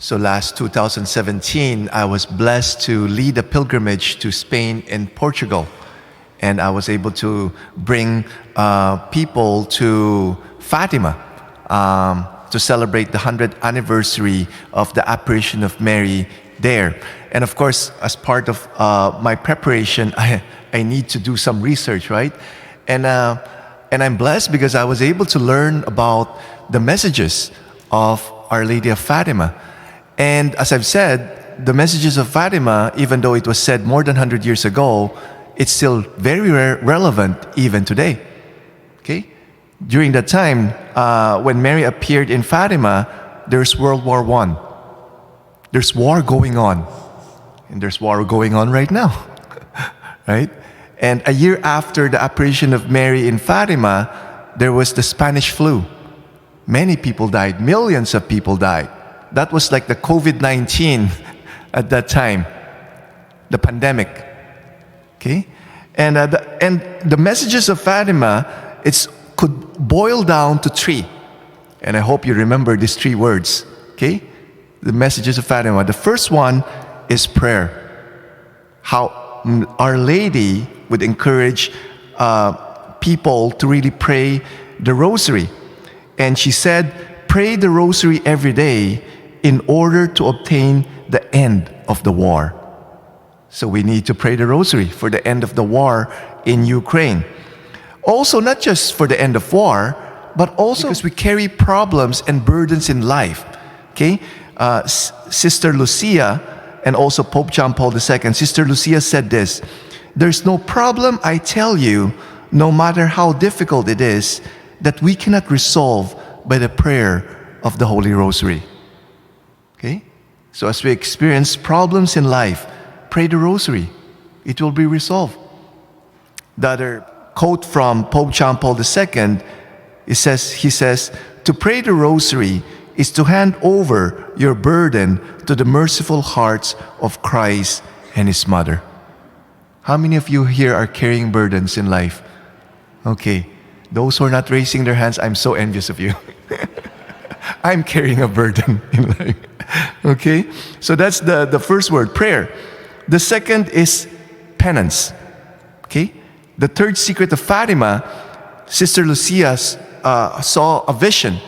So last 2017, I was blessed to lead a pilgrimage to Spain and Portugal. And I was able to bring people to Fatima to celebrate the 100th anniversary of the apparition of Mary there. And of course, as part of my preparation, I need to do some research, right? And I'm blessed because I was able to learn about the messages of Our Lady of Fatima. And as I've said, the Messages of Fatima, even though it was said more than 100 years ago, it's still very relevant even today. Okay? During that time, when Mary appeared in Fatima, there's World War I. There's war going on. And there's war going on right now. Right? And a year after the apparition of Mary in Fatima, there was the Spanish flu. Many people died. Millions of people died. That was like the COVID-19 at that time, the pandemic. Okay, and the Messages of Fatima, could boil down to three, and I hope you remember these three words. Okay, the Messages of Fatima. The first one is prayer. How Our Lady would encourage people to really pray the Rosary, and she said, "Pray the Rosary every day in order to obtain the end of the war." So we need to pray the Rosary for the end of the war in Ukraine. Also, not just for the end of war, but also because we carry problems and burdens in life. Okay? Sister Lucia and also Pope John Paul II, Sister Lucia said this, "There's no problem, I tell you, no matter how difficult it is, that we cannot resolve by the prayer of the Holy Rosary." Okay? So as we experience problems in life, pray the Rosary. It will be resolved. The other quote from Pope John Paul II, he says, "To pray the Rosary is to hand over your burden to the merciful hearts of Christ and His Mother." How many of you here are carrying burdens in life? Okay. Those who are not raising their hands, I'm so envious of you. I'm carrying a burden in life. Okay? So that's the first word, prayer. The second is penance. Okay? The third secret of Fatima, Sister Lucia saw a vision.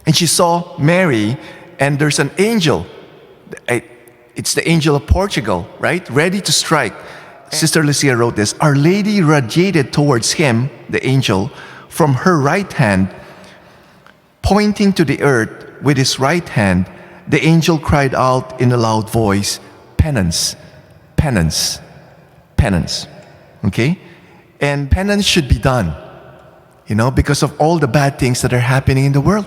And she saw Mary, and there's an angel. It's the angel of Portugal, right? Ready to strike. Sister Lucia wrote this, "Our Lady radiated towards him," the angel, "from her right hand, pointing to the earth with his right hand. The angel cried out in a loud voice, 'Penance, penance, penance.'" Okay? And penance should be done, because of all the bad things that are happening in the world.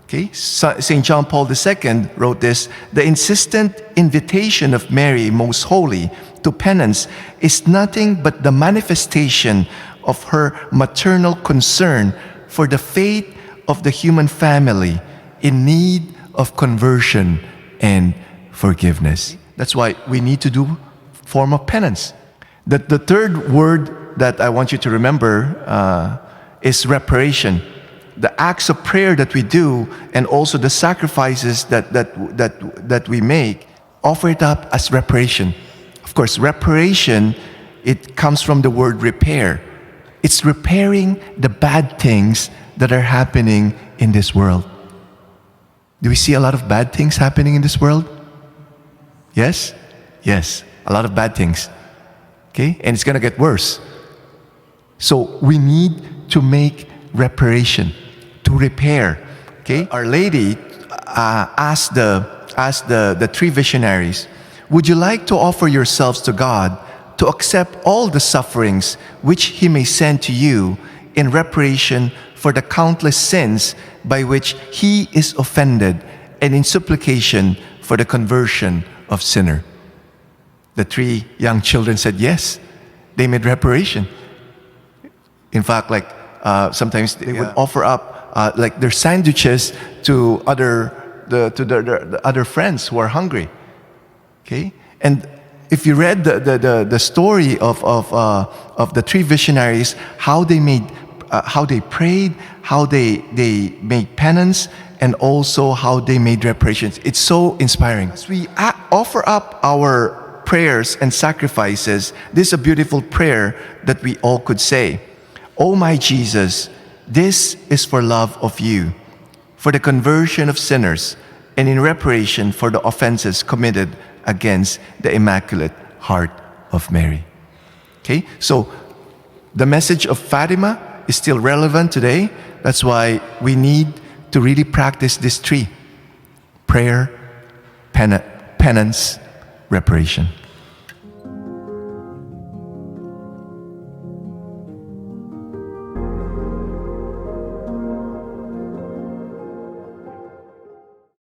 Okay? St. John Paul II wrote this, "The insistent invitation of Mary, Most Holy, to penance is nothing but the manifestation of her maternal concern for the fate of the human family in need of conversion and forgiveness." That's why we need to do form of penance. The third word that I want you to remember is reparation. The acts of prayer that we do and also the sacrifices that we make, offer it up as reparation. Of course, reparation, it comes from the word repair. It's repairing the bad things that are happening in this world. Do we see a lot of bad things happening in this world? Yes? Yes, a lot of bad things. Okay? And it's going to get worse. So we need to make reparation, to repair. Okay? Our Lady asked the three visionaries, "Would you like to offer yourselves to God to accept all the sufferings which He may send to you in reparation for the countless sins by which He is offended, and in supplication for the conversion of sinner?" The three young children said yes. They made reparation. In fact, sometimes they would offer up their sandwiches to the other friends who are hungry. Okay, and if you read the story of the three visionaries, how they made prayed, how they made penance, and also how they made reparations. It's so inspiring. As we offer up our prayers and sacrifices, this is a beautiful prayer that we all could say. Oh my Jesus, this is for love of you, for the conversion of sinners, and in reparation for the offenses committed against the Immaculate Heart of Mary. Okay, so the message of Fatima is still relevant today. That's why we need to really practice these three: prayer, penance, reparation.